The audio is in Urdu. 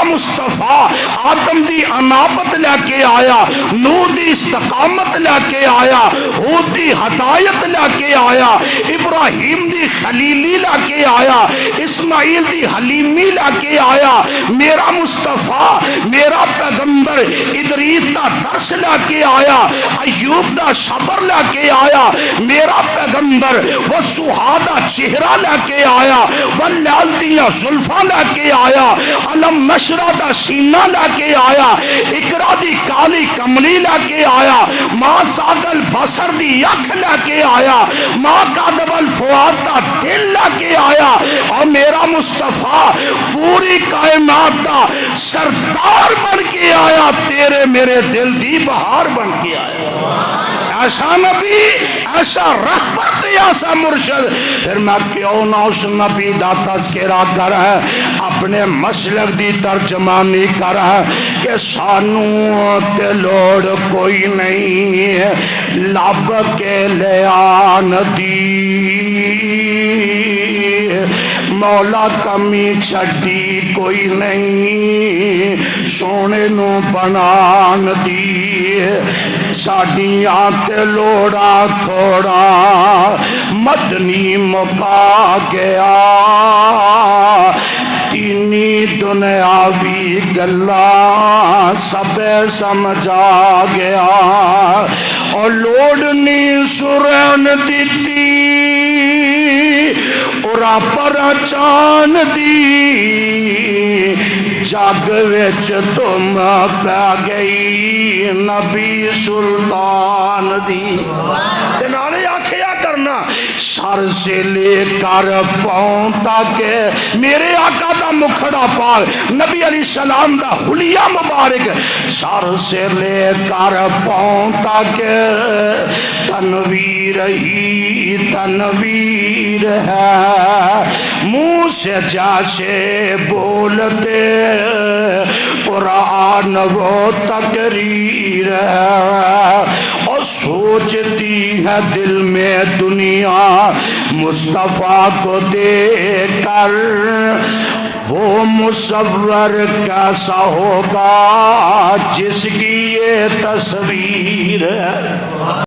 مصطفیٰ آدم دی انابت لے کے آیا، نوح دی استقامت لے کے آیا، ہود دی ہدایت لے کے آیا، ابراہیم دی خلیلی لے کے آیا، اسماعیل دی حلیمی لے کے آیا، میرا مصطفیٰ میرا پیغمبر ادریس دا درس لے کے آیا، ایوب دا صبر لے کے آیا، میرا پیغمبر وہ سہادہ چہرہ لے کے آیا، وہ لالتیاں زلفہ لے کے آیا، علم نشرہ دا سینہ لے کے آیا، اقرا دی کالی کملی لے کے آیا، ماں ساگل بسر دی اکھ لے کے آیا، ماں کاذب الفؤاد دا دل لے کے آیا، اور میرا مصطفیٰ پوری کائنات دا سردار بن کے آیا، تیرے میرے دل دی بہار بن کے آیا۔ ایسا نبی، ایسا رحمت، ایسا مرشد، پھر میں کیوں نہ اس نبی دا تذکرہ کر ہے، اپنے مسلک دی ترجمانی کر ہے کہ سانوں تے لوڑ کوئی نہیں لب کے لے آن دی، مولا کمی چھڑی کوئی نہیں سونے نو بنان دی، ساڑیاں تے لوڑا تھوڑا مدنی مکا گیا، تینی دنیاوی گلا سب سمجھا گیا، اور لوڑنی سرن دیتی اورا پرچان دی، جگ وچ تم پہ گئی نبی سلطان دی۔ انہوں آکھیا کرنا سر سے لے کر پاؤں تک میرے آقا دا مکھڑا پاک نبی علیہ السلام دا حلیہ مبارک، سر سے لے کر پاؤں تک تنویر ہی تنویر ہے، منہ سے جیسے بولتے قرآن وہ تقریر ہے، اور سوچتی ہے دل میں دنیا مصطفیٰ کو دیکھ کر وہ مصور کیسا ہوگا جس کی یہ تصویر ہے۔